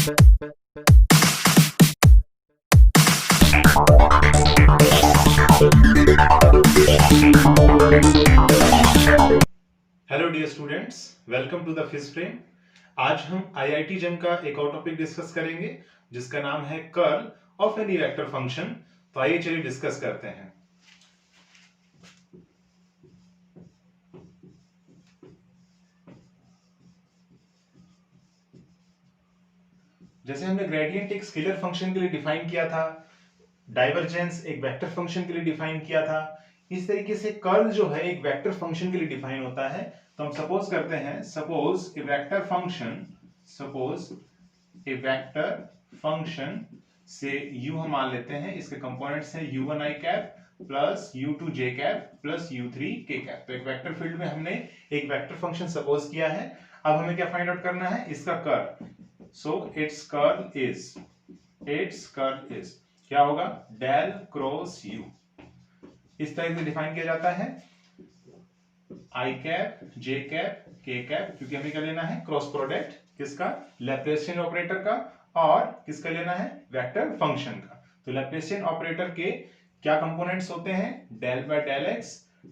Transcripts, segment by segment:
Hello dear students, welcome to the Phys Frame. आज हम IIT GeM का एक और टॉपिक डिस्कस करेंगे जिसका नाम है curl of any vector function. तो आइए चलिए डिस्कस करते हैं। जैसे हमने ग्रेडियंट एक स्केलर फंक्शन के लिए डिफाइन किया था, डाइवर्जेंस एक वेक्टर फंक्शन के लिए डिफाइन किया था, इस तरीके से कर्ल जो है एक वेक्टर फंक्शन के लिए डिफाइन होता है। तो हम सपोज करते हैं, सपोज ए वेक्टर फंक्शन से u हम मान लेते हैं, इसके कंपोनेंट्स हैं u1 i cap plus u2 j cap plus u3 k cap. तो एक वेक्टर फील्ड में हमने एक वेक्टर फंक्शन सपोज किया है। अब हमें क्या फाइंड आउट करना है, इसका curl. So it's curl is क्या होगा, डेल क्रॉस u। इस तरह से डिफाइन किया जाता है i cap j cap k cap, क्योंकि हमें क्या लेना है, क्रॉस प्रोडक्ट किसका, लैप्लासियन ऑपरेटर का, और किसका लेना है, वेक्टर फंक्शन का। तो लैप्लासियन ऑपरेटर के क्या कंपोनेंट्स होते हैं, del by del x,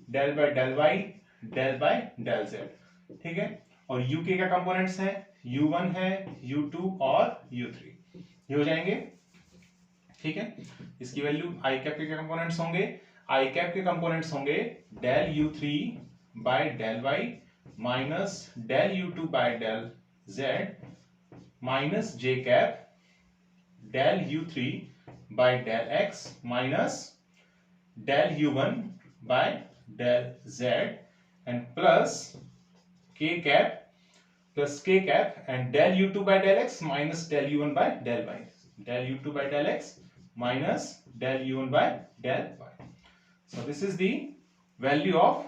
del by del y, del by del z। ठीक है, और u के क्या कंपोनेंट्स हैं, u1 है, u2 और u3, ये हो जाएंगे। ठीक है, इसकी वैल्यू i कैप के क्या कंपोनेंट्स होंगे, i कैप के कंपोनेंट्स होंगे del u3 by del y minus del u2 by del z minus j cap del u3 by del x minus del u1 by del z and plus k cap and del u2 by del x minus del u1 by del y, del u2 by del x minus del u1 by del y। So this is the value of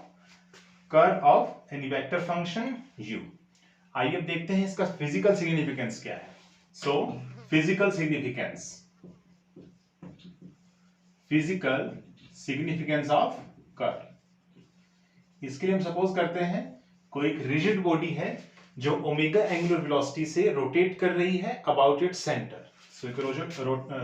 curl of any vector function u। आइए अब देखते हैं इसका physical significance क्या है। So physical significance of curl. इसके लिए हम सपोज करते हैं कोई एक रिजिड बॉडी है जो ओमेगा एंगुलर वेलोसिटी से रोटेट कर रही है अबाउट इट्स सेंटर। सो एक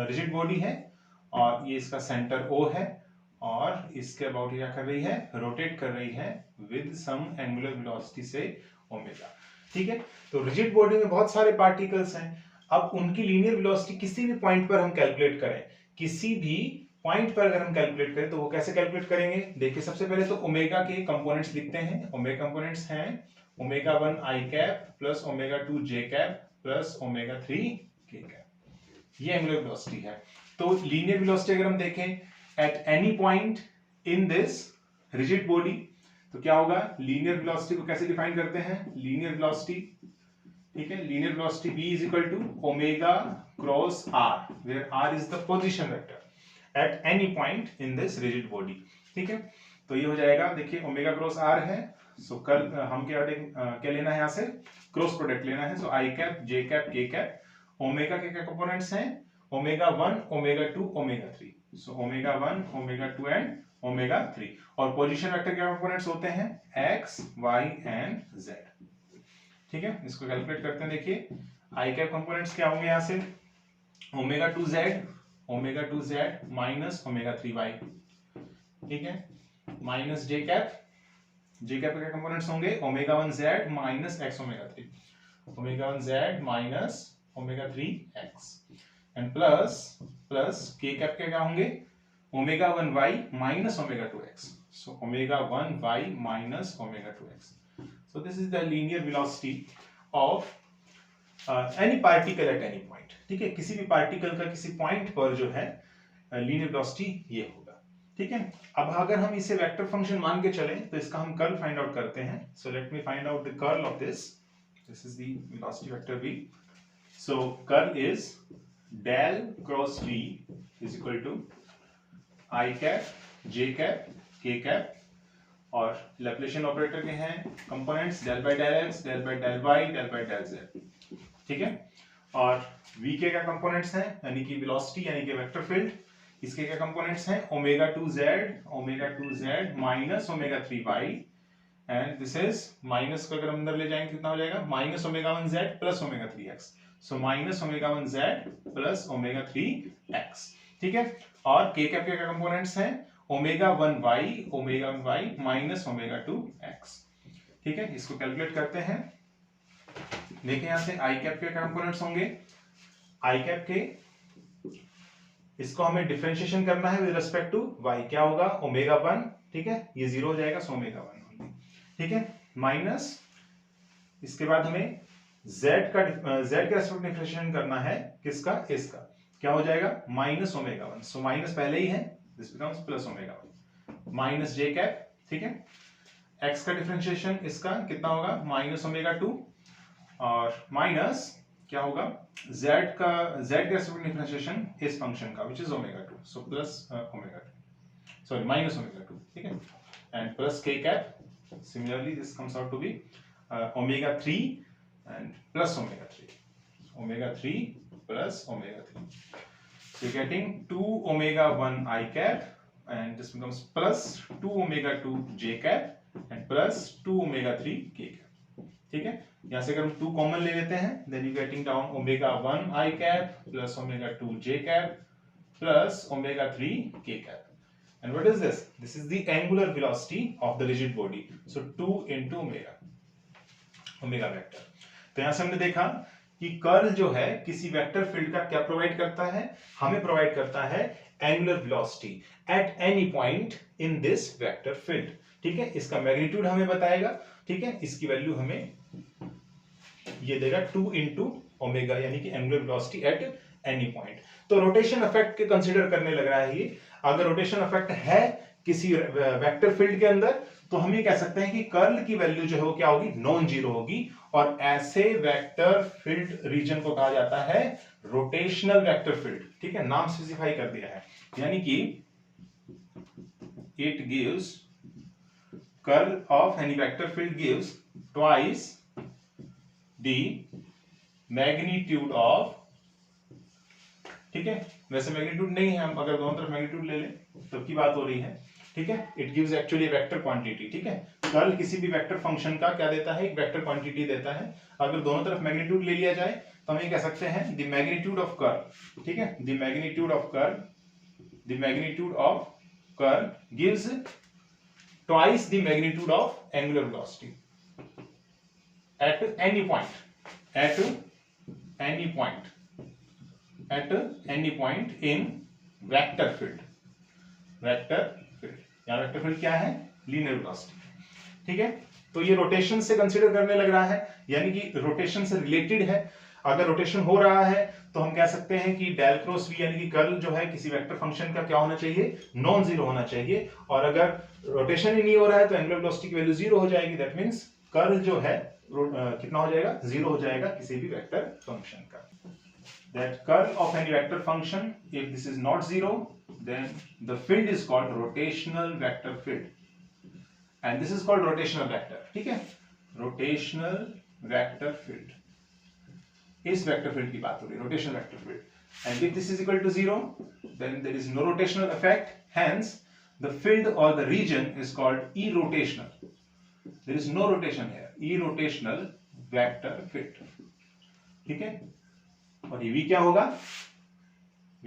रिजिड बॉडी है और ये इसका सेंटर O है और इसके अबाउट क्या कर रही है, रोटेट कर रही है विद सम एंगुलर वेलोसिटी से ओमेगा। ठीक है, तो रिजिड बॉडी में बहुत सारे पार्टिकल्स हैं। अब उनकी लीनियर वेलोसिटी किसी भी पॉइंट पर हम कैलकुलेट करें, किसी भी पॉइंट पर अगर हम कैलकुलेट करें तो वो कैसे कैलकुलेट करेंगे, देखिए सबसे पहले तो ओमेगा के कंपोनेंट्स लिखते हैं। ओमेगा कंपोनेंट्स हैं omega 1 i cap plus omega 2 j cap plus omega 3 k cap, ये एंगुलर वेलोसिटी है। तो लीनियर वेलोसिटी अगर हम देखें eight any point in this rigid body, तो क्या होगा, लीनियर वेलोसिटी को कैसे डिफाइन करते हैं, लीनियर वेलोसिटी, ठीक है, linear velocity v is equal to omega cross r, where r is the position vector at any point in this rigid body. ठीक है, तो ये हो जाएगा, देखिए ओमेगा क्रॉस r है। सो कल हम क्या लेना है, यहां से क्रॉस प्रोडक्ट लेना है। सो i cap j cap k cap, omega के क्या कंपोनेंट्स हैं, omega 1 omega 2 omega 3। So omega 1 omega 2 and omega 3, और पोजीशन वेक्टर के कंपोनेंट्स होते हैं x y एंड z। ठीक है, इसको कैलकुलेट करते हैं। देखिए i कैप कंपोनेंट्स क्या होंगे, यहां से omega 2 z minus omega 3y, ठीक है, माइनस j कैप के क्या कंपोनेंट्स होंगे, omega 1 z minus x omega 3, omega 1 z minus omega 3 x and plus k cap के क्या होंगे, omega 1 y minus omega 2 x। So omega 1 y minus omega 2 x। So this is the linear velocity of any particle at any point. ठीक है, किसी भी particle का किसी point पर जो है लीनियर वेलोसिटी ये होगा। ठीक है, अब अगर हम इसे वेक्टर फंक्शन मान के चलें तो इसका हम कर्ल फाइंड आउट करते हैं। So let me find out the curl of this is the velocity vector v। So curl is del cross v is equal to i cap j cap k cap, और Laplacian operator के हैं components del by del x, del by del y, del by del z। ठीक है, और v के क्या components हैं, यानी कि वेलोसिटी यानी कि वेक्टर फील्ड, इसके क्या कंपोनेंट्स हैं, omega 2 z minus omega 3y, and this is minus को अगर अंदर ले जाएंगे कितना हो जाएगा, minus omega 1 z plus omega 3x। सो minus omega 1 z plus omega 3 x, ठीक है। और के कैप के कंपोनेंट्स हैं omega 1 y minus omega 2 x, ठीक है। इसको कैलकुलेट करते हैं। देखिए यहां से आई कैप के कंपोनेंट्स होंगे, आई कैप के, इसको हमें डिफरेंशिएशन करना है विद रिस्पेक्ट टू वाई, क्या होगा ओमेगा 1, ठीक है, ये 0 हो जाएगा, सो ओमेगा 1, ठीक है, माइनस इसके बाद हमें z के रेस्पेक्ट में डिफरेंशिएशन करना है, किसका, इसका, क्या हो जाएगा माइनस ओमेगा 1, सो माइनस पहले ही है, this becomes plus omega 1 minus J cap, ठीक है। x का डिफरेंशिएशन इसका कितना होगा माइनस ओमेगा 2 और माइनस क्या होगा z के रेस्पेक्ट में डिफरेंशिएशन इस फंक्शन का which is omega 2, so plus omega 2, sorry minus omega 2, ठीक है, and plus k cap, similarly this comes out to be omega 3 and plus omega 3, omega 3 plus omega 3, so you're getting 2 omega 1 I cap and this becomes plus 2 omega 2 j cap and plus 2 omega 3 k cap, ठीक है। यहां से अगर हम 2 common ले लेते हैं then you're getting down omega 1 I cap plus omega 2 j cap plus omega 3 k cap. And what is this? This is the angular velocity of the rigid body. So 2 into omega vector. तो यहां से हमने देखा कि curl जो है किसी vector field का क्या प्रोवाइड करता है, हमें प्रोवाइड करता है angular velocity at any point in this vector field, ठीक है। इसका मैग्नीट्यूड हमें बताएगा, ठीक है, इसकी वैल्यू हमें ये देगा 2 into ओमेगा, यानी कि angular velocity at any point. तो रोटेशन इफेक्ट के कंसीडर करने लग रहा है ये। अगर रोटेशन इफेक्ट है किसी वेक्टर फील्ड के अंदर तो हम ये कह सकते हैं कि कर्ल की वैल्यू जो है वो क्या होगी, नॉन जीरो होगी, और ऐसे वेक्टर फील्ड रीजन को कहा जाता है रोटेशनल वेक्टर फील्ड, ठीक है, नाम स्पेसिफाई कर दिया है, यानी कि it gives curl of any vector field gives twice the magnitude of, ठीक है, वैसे मैग्नीट्यूड नहीं है, हम अगर दोनों तरफ मैग्नीट्यूड ले लें तब की बात हो रही है, ठीक है। It gives actually vector quantity, ठीक है, कर्ल किसी भी वेक्टर फंक्शन का क्या देता है, एक वेक्टर क्वांटिटी देता है। अगर दोनों तरफ मैग्नीट्यूड ले लिया जाए तो हम ये कह सकते हैं द मैग्नीट्यूड ऑफ कर्ल, ठीक है, the magnitude of curl gives twice the magnitude of angular velocity at any point in vector field. यहाँ वेक्टर फील्ड क्या है, लीनियर वेलोसिटी, ठीक है। तो ये रोटेशन से कंसीडर करने लग रहा है, यानी कि रोटेशन से रिलेटेड है। अगर रोटेशन हो रहा है तो हम कह सकते हैं कि डेल क्रॉस वी यानी कि कर्ल जो है किसी वेक्टर फंक्शन का क्या होना चाहिए, नॉन जीरो होना चाहिए, और अगर रोटेशन ही नहीं हो रहा है तो एंगुलर वेलोसिटी की वैल्यू जीरो हो जाएगी। दैट मींस कर्ल जो है कितना हो जाएगा, जीरो हो जाएगा किसी भी वेक्टर फंक्शन का। That curl of any vector function, if this is not zero, then the field is called rotational vector field, and this is called rotational vector, ठीक है, rotational vector field, इस vector field की बात हो रही है, rotational vector field, and if this is equal to zero, then there is no rotational effect, hence the field or the region is called irrotational, there is no rotation here, irrotational vector field, ठीक है। और ये v क्या होगा, v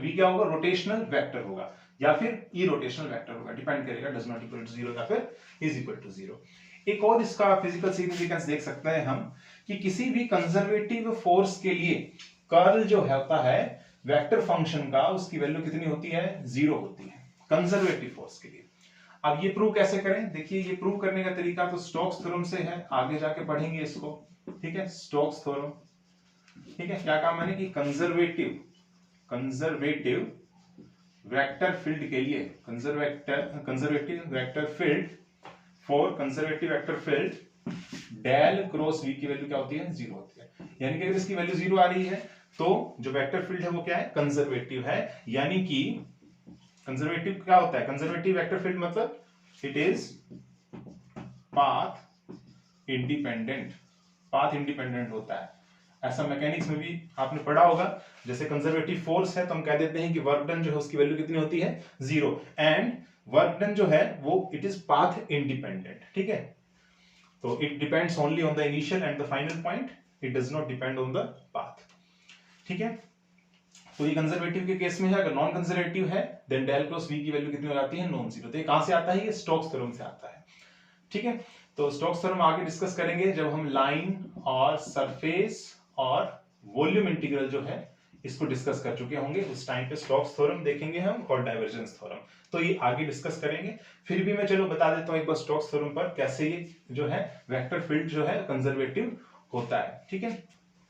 क्या होगा, rotational vector होगा या फिर इरोटेशनल वेक्टर होगा, डिपेंड करेगा, does not equal to zero या फिर इज इक्वल टू जीरो। एक और इसका फिजिकल सिग्निफिकेंस देख सकते हैं हम कि किसी भी कंजर्वेटिव फोर्स के लिए कर्ल जो होता है वेक्टर फंक्शन का, उसकी वैल्यू कितनी होती है, जीरो होती है कंजर्वेटिव फोर्स के लिए। अब ये प्रूव कैसे करें, देखिए ये प्रूव करने का तरीका तो स्टोक्स थ्योरम से है, आगे जाके पढ़ेंगे इसको, ठीक है, स्टोक्स थ्योरम, ठीक है। क्या काम है कि कंजर्वेटिव वेक्टर फील्ड के लिए, conservative vector field for conservative vector field del cross v की वैल्यू क्या होती है, जीरो होती है, यानी कि अगर इसकी वैल्यू जीरो आ रही है तो जो वेक्टर फील्ड है वो क्या है, कंजर्वेटिव है, यानी कि कंजर्वेटिव क्या होता है, कंजर्वेटिव वेक्टर फील्ड मतलब इट इज पाथ इंडिपेंडेंट होता है। ऐसा मैकेनिक्स में भी आपने पढ़ा होगा, जैसे कंजर्वेटिव फोर्स है तो हम कह देते हैं कि वर्क डन जो है उसकी वैल्यू कितनी होती है, जीरो, एंड वर्क डन जो है वो इट इज पाथ इंडिपेंडेंट, ठीक है। तो it depends only on the initial and the final point, it does not depend on the path. ठीक है, तो ये कंजर्वेटिव के केस में है। अगर नॉन कंजर्वेटिव है देन डेल क्रॉस वी की वैल्यू कितनी हो जाती है, नॉन जीरो। तो ये कहां से आता है, ये स्टोक्स थ्योरम से आता है। ठीक है, तो स्टोक्स थ्योरम आगे डिस्कस करेंगे जब हम लाइन और सरफेस और वॉल्यूम इंटीग्रल जो है इसको डिस्कस कर चुके होंगे। उस टाइम पे स्टोक्स थ्योरम देखेंगे हम और डाइवर्जेंस थ्योरम, तो ये आगे डिस्कस करेंगे। फिर भी मैं चलो बता देता हूं एक बार स्टोक्स थ्योरम पर कैसे ये जो है वेक्टर फील्ड जो है कंजर्वेटिव होता है। ठीक है,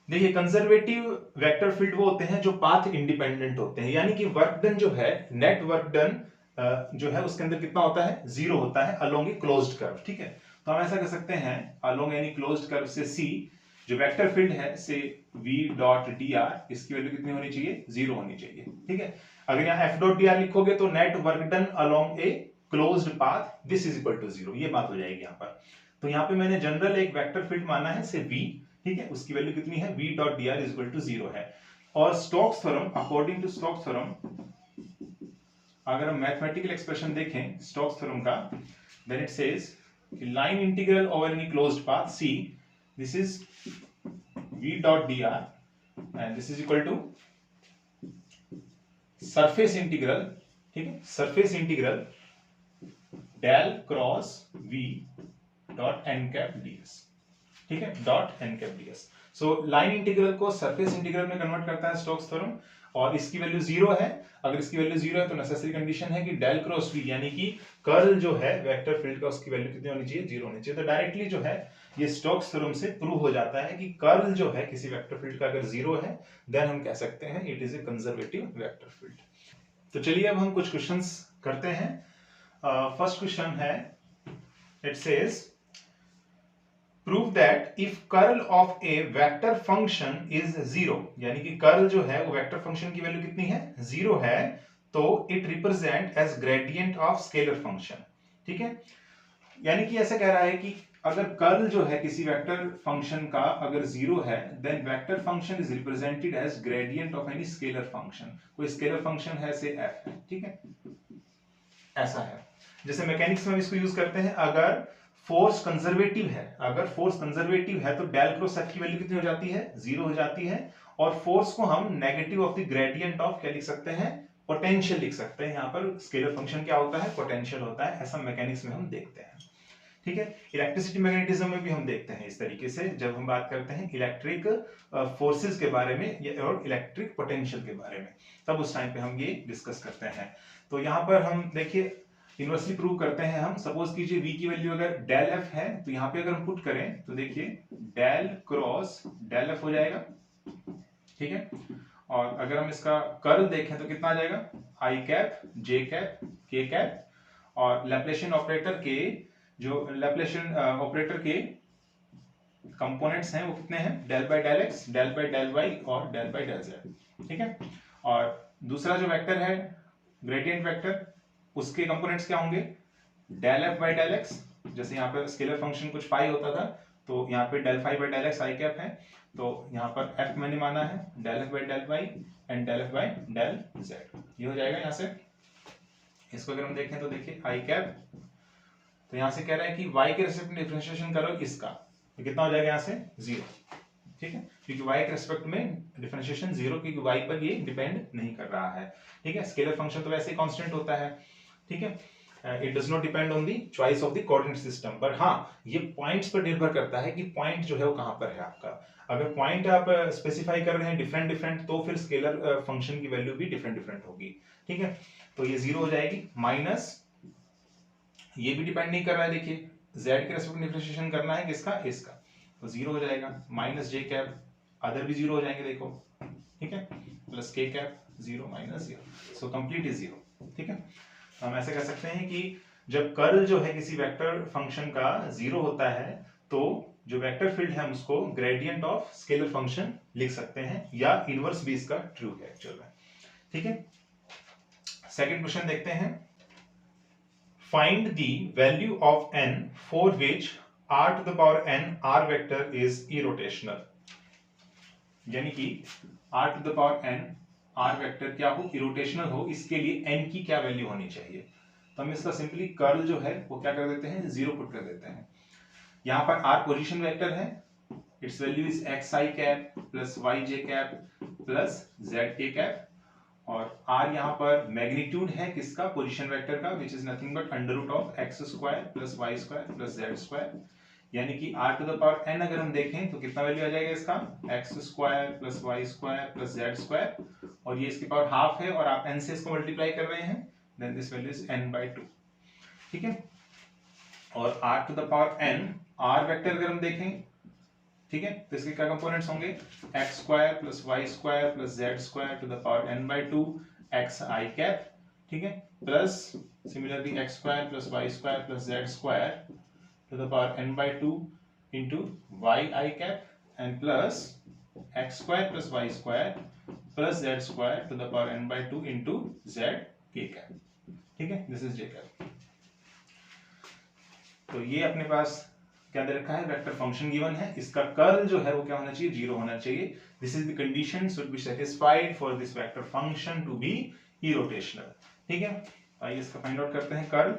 देखिए कंजर्वेटिव वेक्टर फील्ड वो होते हैं जो पाथ इंडिपेंडेंट होते हैं, यानी कि वर्क डन जो है, नेट वर्क डन जो है उसके अंदर कितना होता है, जीरो होता है अलोंग ए क्लोज्ड कर्व। ठीक है, तो हम ऐसा कर सकते हैं अलोंग एनी क्लोज्ड कर्व से सी जो वेक्टर फील्ड है से v डॉट dr, इसकी वैल्यू कितनी होनी चाहिए, जीरो होनी चाहिए। ठीक है, अगर यहाँ f डॉट dr लिखोगे तो net work done along a closed path this is equal to zero, ये बात हो जाएगी यहाँ पर। तो यहाँ पे मैंने जनरल एक वेक्टर फील्ड माना है से v, ठीक है, उसकी वैल्यू कितनी है, v dot dr is equal to zero है। और Stokes theorem, according to Stokes theorem, अगर हम मैथमेटिकल एक्सप्रेशन देखें स्टोक्स थ्योरम का, then it says line integral over any closed path c, this is v dot dr and this is equal to surface integral, ठीक है, surface integral del cross v dot n cap ds, ठीक है, dot n cap ds। So line integral को surface integral में convert करता है Stokes theorem, और इसकी वैल्यू जीरो है। अगर इसकी वैल्यू जीरो है तो नेसेसरी कंडीशन है कि डेल क्रॉस v यानी कि कर्ल जो है वेक्टर फील्ड का उसकी वैल्यू कितनी होनी चाहिए, जीरो होनी चाहिए। तो डायरेक्टली जो है ये स्टोक्स थ्योरम से प्रूव हो जाता है कि कर्ल जो है किसी वेक्टर फील्ड का अगर जीरो है देन हम कह सकते हैं it is a conservative vector field. तो चलिए अब हम कुछ क्वेश्चंस करते हैं। फर्स्ट क्वेश्चन है, it says prove that if curl of A vector function is zero, यानी कि कर्ल जो है वो वेक्टर फंक्शन की वैल्यू कितनी है, जीरो है, तो it represent as gradient of scalar function. ठीक है, यानी कि ऐसा कह रहा है कि अगर कर्ल जो है किसी वेक्टर फंक्शन का अगर जीरो है then vector function is represented as gradient of any scalar function. कोई स्केलर फंक्शन है से f है, ठीक है, ऐसा है। जैसे मैकेनिक्स में इसको यूज करते हैं, अगर फोर्स कंजर्वेटिव है, अगर फोर्स कंजर्वेटिव है तो डेल क्रॉस एफ की वैल्यू कितनी हो जाती है, जीरो हो जाती है। और फोर्स को हम negative of the gradient of क्या लिख सकते हैं, पोटेंशियल लिख सकते हैं। यहाँ पर स्केलर फंक्शन क्या होता है, पोटेंशियल होता है, ऐसा मैकेनिक्स में हम देखते हैं। ठीक है, इलेक्ट्रिसिटी मैग्नेटिज्म में भी हम देखते हैं इस तरीके से, जब हम बात करते हैं इलेक्ट्रिक फोर्सेस के बारे में और इलेक्ट्रिक पोटेंशियल के बारे में, तब उस टाइम पे हम ये डिस्कस करते हैं। तो यहाँ पर हम देखिए इनवर्सली प्रूव करते हैं हम। सपोज कीजिए v की वैल्यू अगर डेल f है तो यहाँ पे अगर हम पुट करें तो देखिए डेल क्रॉस डेल f हो जाएगा, ठीक है। और अगर हम इसका कर्ल देखें तो कितना आ जाएगा, i cap j cap k cap, और लैप्लासियन ऑपरेटर के जो लैप्लासियन ऑपरेटर के कंपोनेंट्स हैं वो कितने हैं, del by del x, del by del y और डेल बाय डेल z, ठीक है। और दूसरा जो वेक्टर है ग्रेडियंट वेक्टर, उसके कंपोनेंट्स क्या होंगे, del f by del x, जैसे यहाँ पर स्केलर फंक्शन कुछ फाई होता था तो यहाँ पे del phi by del x i cap है, तो यहाँ पर f मैंने माना है del f by del y and del f by del z, ये हो जाएगा। यहाँ से इसको अगर हम देखें तो देखिए i कैप, तो यहाँ से कह रहा है कि y के रेस्पेक्ट में डिफरेंशिएशन करो इसका, तो कितना हो जाएगा यहाँ से, जीरो, ठीक है, क्योंकि y के रेस्पेक्ट में डिफरेंशिएशन जीरो, क्योंकि y पर ये डिपेंड नहीं कर रहा है, ठीक है। स्केलर फंक्शन तो वैसे ही कांस्टेंट होता है, ठीक है, it does not depend on the choice of the coordinate system, पर हाँ ये पॉइंट्स पर निर्भर करता है कि पॉइंट जो है वो कहाँ पर है आपका। अगर पॉइंट आप स्पेसिफाई कर रहे हैं डिफरेंट डिफरेंट, तो फिर स्केलर फंक्शन की वैल्यू भी डिफरेंट डिफरेंट होगी, ठीक है। तो ये जीरो हो जाएगी, माइनस ये भी डिपेंड नहीं कर रहा है, देखिए z के रेस्पेक्ट में डिफरेंशिएशन करना है किसका, इसका, तो जीरो हो जाएगा, माइनस j कैप, अदर भी जीरो हो जाएंगे देखो, ठीक है, plus k cap, zero minus zero, so complete is zero, ठीक है। हम ऐसे कह सकते हैं कि जब कर्ल जो है किसी वेक्टर फंक्शन का जीरो होता है तो जो वेक्टर फील्ड है हम उसको ग्रेडियंट ऑफ स्केलर फंक्शन लिख सकते हैं, या इनवर्स भी इसका ट्रू है एक्चुअल में, ठीक है। सेकंड क्वेश्चन देखते हैं, find the value of n for which r to the power n r vector is irrotational, यानी कि r to the power n r vector क्या हो, इरोटेशनल हो, इसके लिए n की क्या वैल्यू होनी चाहिए। तो हम इसका सिंपली कर्ल जो है वो क्या कर देते हैं, जीरो पुट कर देते हैं। यहाँ पर r पोजीशन वेक्टर है its value is x i cap plus y j cap plus z k cap, और r यहाँ पर मैग्नीट्यूड है किसका, पोजीशन वेक्टर का, which is nothing but under root of x square plus Y square plus Z square, यानी कि r to the power n अगर हम देखें तो कितना वैल्यू आ जाएगा इसका, x square plus Y square plus Z square, और ये इसकी पावर हाफ है और आप n से इसको मल्टीप्लाई कर रहे हैं, then this value is n/2, ठीक है। और r to the power n r vector अगर हम देखें, ठीक है, तो इसके क्या कंपोनेंट्स होंगे, x square plus Y square plus Z square to the power n/2 x i cap, ठीक है, plus similarly x square plus Y square plus Z square to the power n/2 into y i cap, and plus x square plus Y square plus Z square to the power n/2 into z k cap, ठीक है, this is J cap. तो ये अपने पास क्या दे रखा है, vector function given है, इसका कर्ल जो है वो क्या होना चाहिए, 0 होना चाहिए। This is the condition should be satisfied for this vector function to be irrotational, ठीक है। आइए इसका फाइंड आउट करते हैं कर्ल।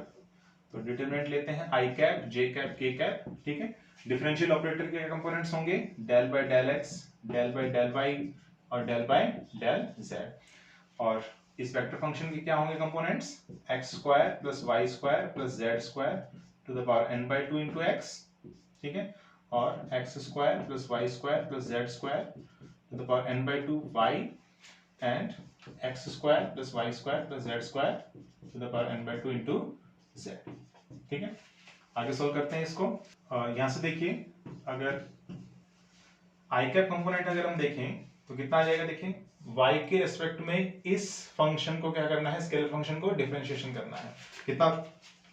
तो डिटरमिनेंट लेते हैं आई कैप जे कैप के कैप, ठीक है। डिफरेंशियल ऑपरेटर के कंपोनेंट्स होंगे del by del x, del by del y और डेल बाय डेल जेड, और इस वेक्टर फंक्शन के क्या होंगे components, x square plus Y square plus Z square to the power n/2 into x, ठीक है, और x square plus Y square plus Z square to the power n/2 y, and x square plus Y square plus Z square to the power n/2 into z, ठीक है। आगे solve करते हैं इसको। यहां से देखिए, अगर आई कैप कंपोनेंट अगर हम देखें तो कितना आ जाएगा, देखिए y के रेस्पेक्ट में इस फंक्शन को क्या करना है, स्केलर फंक्शन को डिफरेंशिएशन करना है, कितना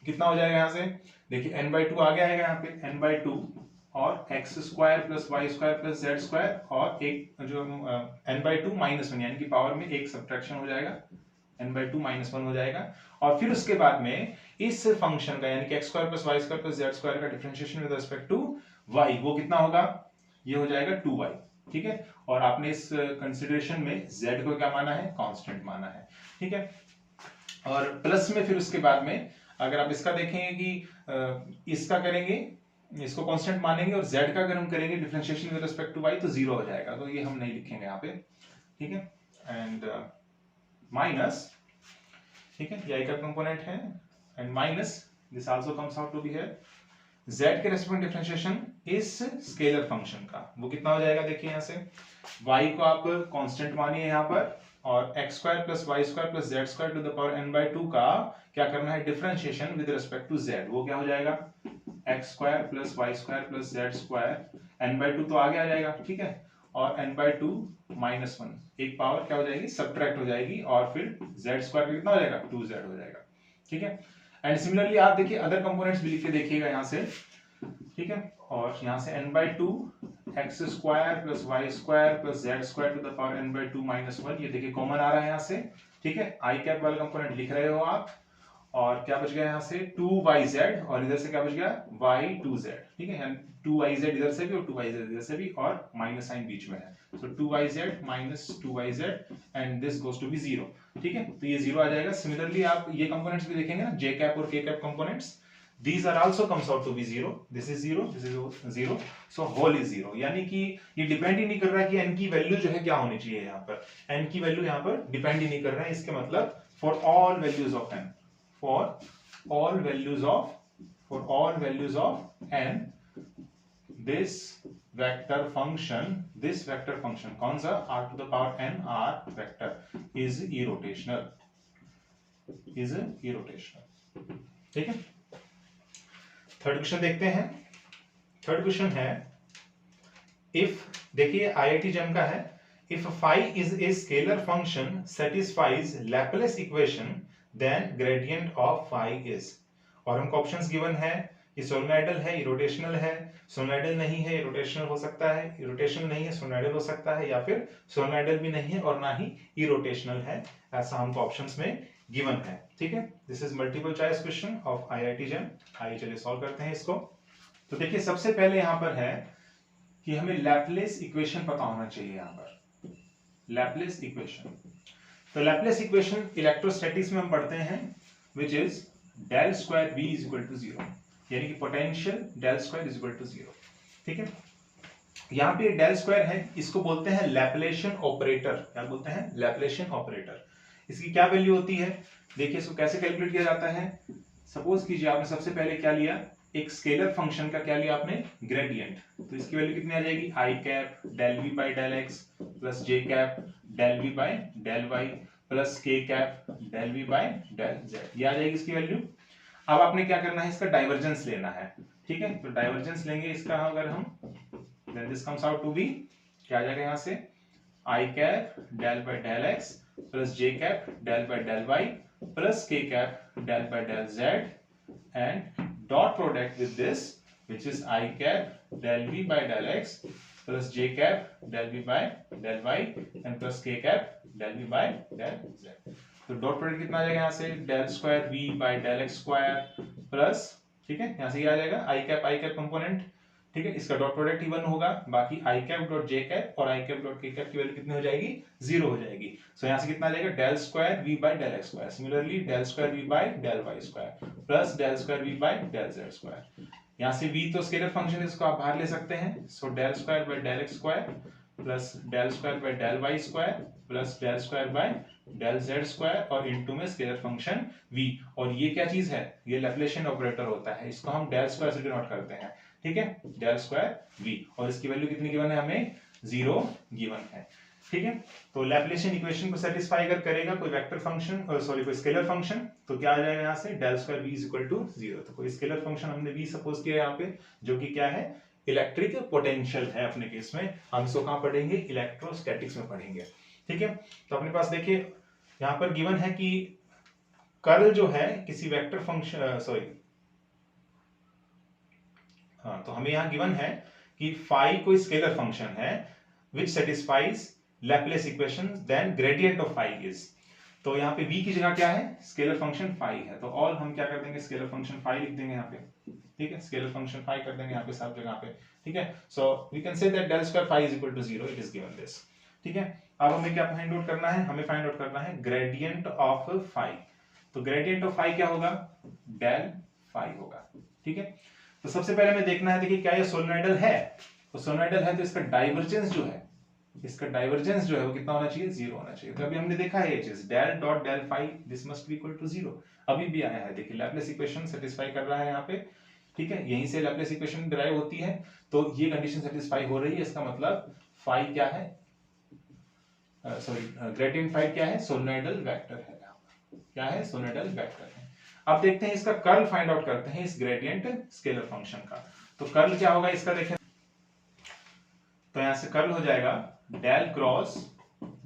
कितना हो जाएगा, यहाँ से देखिए n/2 आगे आएगा, यहाँ पे n/2 और x square plus Y square plus Z square, और एक जो n/2 -1 यानी कि पावर में एक सब्ट्रैक्शन हो जाएगा, n/2 -1 हो जाएगा, और फिर उसके बाद में इस फंक्शन का यानी कि X square plus Y square plus Z square का differentiation with respect to y, वो कितना होगा, ये हो जाएगा 2y, ठीक है। और आपने इस कंसिडरेशन में z को क्या माना है, कांस्टेंट माना है, ठीक है। और प्लस में फिर उसके बाद में अगर आप इसका देखेंगे कि इसका करेंगे, इसको कांस्टेंट मानेंगे, और z का अगर हम करेंगे differentiation with respect to y तो 0 हो जाएगा, तो ये हम नहीं लिखेंगे यहाँ पे, ठीक है। एंड माइनस, ठीक है, ये i का कंपोनेंट है, and minus this also comes out to be here z के रेस्पेक्ट डिफरेंशिएशन इस स्केलर फंक्शन का, वो कितना हो जाएगा, देखिए यहाँ से y को आप कांस्टेंट मानिए यहाँ पर, और x square plus Y square plus Z square to the power n/2 का क्या करना है, differentiation with respect to z, वो क्या हो जाएगा, x square plus Y square plus Z square n/2 तो आगे आ जाएगा, ठीक है, और n/2 -1 एक पावर क्या हो जाएगी, सब्ट्रैक्ट हो जाएगी, और फिर z स्क्वायर का कितना हो जाएगा, 2z हो जाएगा, ठीक है। एंड सिमिलरली आप देखिए अदर कंपोनेंट्स भी लिख के देखिएगा यहाँ से, ठीक है, और यहाँ से n/2 x square plus Y square plus Z square to the power n/2 -1, ये देखिए कॉमन आ रहा है यहाँ से, ठीक है, आई कैप वाला कंपोनेंट लिख रहे हो आप, और क्या बच गया यहाँ से 2yz, और इधर से क्या बच गया y2z, ठीक है, 2yz इधर से भी और 2yz इधर से भी, और माइनस साइन बीच में है, so 2yz minus 2yz and this goes to be 0, ठीक है, तो ये 0 आ जाएगा। सिमिलरली आप ये कंपोनेंट्स भी देखेंगे ना, j कैप और k cap components, these are also comes out to be 0, this is 0, this is 0, so whole is 0, यानी कि ये डिपेंड ही नहीं कर रहा कि n की वैल्यू जो है क्या होनी चाहिए, यहाँ पर n की वैल्यू यहाँ पर डिपेंड ही नहीं कर रहा है, इसके मतलब for all values of n, for all values of n this vector function कौन सा, r to the power n r vector is irrotational, ठीक है। थर्ड क्वेश्चन देखते हैं। थर्ड क्वेश्चन है, इफ, देखिए आईआईटी जेम का है, if phi is a scalar function satisfies Laplace equation then gradient of phi is, और हमको ऑप्शंस गिवन है कि सोलेनॉइडल है, इरोटेशनल है, सोलेनॉइडल नहीं है, इरोटेशनल हो सकता है, इरोटेशनल नहीं है, सोलेनॉइडल हो सकता है, या फिर सोलेनॉइडल भी नहीं है और ना ही इरोटेशनल है, ऐसा हमको ऑप्शंस में गिवन है, ठीक है। This is multiple choice question of IIT JAM. आइए चलिए सॉल्व करते हैं इसको। तो देखिए सबसे पहले यहाँ पर है कि हमें लैप्लेस इक्वेशन पता होना चाहिए, यहाँ पर लैप्लेस इक्वेशन। तो लैप्लेस इक्वेशन इलेक्ट्रोस्टैटिक्स में हम पढ़ते हैं, which is del square B = 0, यानी कि पोटेंशियल डेल स्क्वायर = 0, ठीक है। यहाँ पे डेल स्क्वायर है, इसको बोलते हैं लैप्लेशियन ऑपरेटर। क्या बोलते हैं? लैप्लेशियन ऑपरेटर। इसकी क्या वैल्यू होती है? देखिए इसको कैसे कैलकुलेट किया जाता है। सपोज कीजिए आपने सबसे पहले क्या लिया, एक स्केलर फंक्शन का क्या लिया आपने, ग्रेडियंट। तो इसकी वैल्यू कितनी आ जाएगी, I cap del V by del X plus J cap del V by del Y plus के cap del V by del Z, ये आ जाएगी इसकी वैल्यू। अब आपने क्या करना है, इसका डाइवर्जेंस लेना है। ठीक है, तो डाइवर्जेंस लेंगे इसका अगर हम, then this comes out to be क्या आ जाएगा यहाँ से, I cap del by del X plus J cap del by del Y plus के cap del by del Z and dot product with this which is I cap del v by del x plus j cap del v by del y and plus k cap del v by del z। तो dot product कितना आ जाएगा यहाँ से, del square v by del x square plus, ठीक है, यहाँ से ये आ जाएगा आई कैप कंपोनेंट। ठीक है, इसका डॉट प्रोडक्ट ही 1 होगा, बाकी आई कैप डॉट जे कैप और आई कैप डॉट के कैप की वैल्यू कितनी हो जाएगी, 0 हो जाएगी। सो यहाँ से कितना आ जाएगा, del square v by del x square, similarly del square v by del y square plus del square v by del z square. यहाँ से v तो स्केलर फंक्शन है, इसको आप बाहर ले सकते हैं। So del square by del x square plus del square by del y square plus del square by del z square और इनटू में स्केलर फंक्शन v। और ये क्या चीज है, ये लैप्लेशियन ऑपरेटर होता है, इसको हम डेल स्क्वायर से डिनोट करते हैं। ठीक है, डेल स्क्वायर v, और इसकी वैल्यू कितनी गिवन है हमें, 0 गिवन है। ठीक है, तो लैप्लेशियन इक्वेशन को सेटिस्फाई अगर करेगा कोई वेक्टर फंक्शन, सॉरी कोई स्केलर फंक्शन, तो क्या आ जाएगा यहाँ से, del square v is equal to 0। तो कोई स्केलर फंक्शन हमने v सपोज किया यहाँ पे, जो कि क्या है, इलेक्ट्रिक पोटेंशियल है अपने केस में। हम इसको कहाँ पढ़ेंगे, इलेक्ट्रोस्टैटिक्स में पढ़ेंगे। ठीक है, तो अपने पास देखिए यहाँ पर गिवन है कि कर्ल जो है किसी वेक्टर फंक्शन, सॉरी हाँ, तो हमें यहाँ गिवन है कि फाई कोई स्केलर फंक्शन है which satisfies Laplace equation, then gradient of phi is. तो यहाँ पे v की जगह क्या है, स्केलर फंक्शन फाई है, तो ऑल हम क्या कर देंगे, स्केलर फंक्शन फाई लिख देंगे यहाँ पे। ठीक है, स्केलर फंक्शन फाई कर देंगे यहाँ पे सब जगह पे। ठीक है, so we can say that del square phi is equal to 0, it is given this. ठीक है, अब हमें क्या फाइंड आउट करना है, हमें फाइंड आउट करना है ग्रेडियंट ऑफ फाई। तो ग्रेडियंट ऑफ फाई क्या होगा, डेल फाई होगा। ठीक है, तो सबसे पहले हमें देखना है, देखिए क्या ये सोलेनोइडल है, तो सोलेनोइडल है तो इसका डाइवर्जेंस जो है, इसका डाइवर्जेंस जो है वो कितना होना चाहिए, 0 होना चाहिए। तो अभी हमने देखा है ये चीज, del dot del phi this must be equal to 0, अभी भी आया है। देखिए लैप्लेस इक्वेशन सेटिस्फाई कर रहा है यहाँ पे। ठीक है, यहीं से लैप्लेस इक्वेशन डिराइव होती है, तो ये कंडीशन सेटिस्फाई हो रही है, इसका मतलब फाई क्या है, सॉरी ग्रेडियंट फाई क्या है, सोलेनोइडल वेक्टर है। क्या है, सोलेनोइडल वेक्टर है। अब देखते हैं इसका कर्ल फाइंड आउट करते हैं इस ग्रेडियंट स्केलर फंक्शन का। तो कर्ल क्या होगा इसका, देखें तो यहां से कर्ल हो जाएगा डेल क्रॉस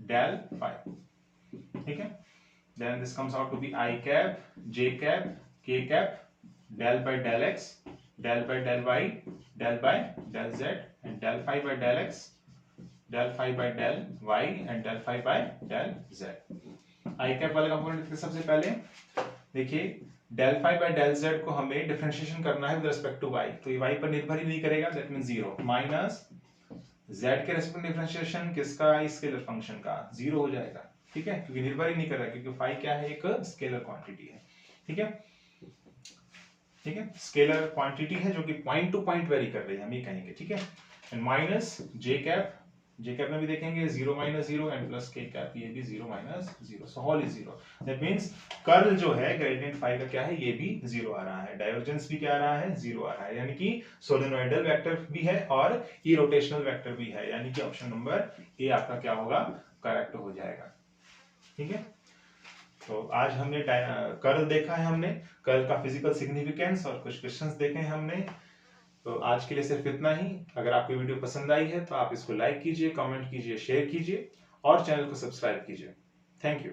डेल फाई। ठीक है, then this comes out to be I cap J cap के cap del by del x del by del Y del by del Z and del phi by del x del phi by del Y and del phi by del Z. I cap वाले component सबसे पहले देखिए, del phi by del Z को हमें differentiation करना है with respect to Y, तो ये वाई पर निर्भर ही नहीं करेगा, दैट मींस 0 माइनस जेड के रेस्पेक्ट डिफरेंशिएशन किसका, इस स्केलर फंक्शन का, 0 हो जाएगा। ठीक है, क्योंकि निर्भर ही नहीं कर रहा, क्योंकि फाई क्या है, एक स्केलर क्वांटिटी है। ठीक है, ठीक है, स्केलर क्वांटिटी है जो कि पॉइंट टू पॉइंट वेरी कर रही है, हम ये कहेंगे। ठीक है, एंड माइनस जे कैप में भी देखेंगे 0 माइनस 0 एंड प्लस के कैप, ये भी 0 minus 0, so whole is 0। That means curl जो है ग्रेडियंट फाई का क्या है, ये भी 0 आ रहा है, डाइवर्जेंस भी क्या आ रहा है, 0 आ रहा है, यानी कि सोलेनोइडल वेक्टर भी है और इरोटेशनल वेक्टर भी है, यानी कि ऑप्शन नंबर ए आपका क्या होगा, करेक्ट हो जाएगा। ठीक है, तो आज हमने कर्ल देखा है, हमने कर्ल का फिजिकल सिग्निफिकेंस और कुछ क्वेश्चंस देखे हैं हमने। तो आज के लिए सिर्फ इतना ही। अगर आपको वीडियो पसंद आई है तो आप इसको लाइक कीजिए, कमेंट कीजिए, शेयर कीजिए और चैनल को सब्सक्राइब कीजिए। Thank you.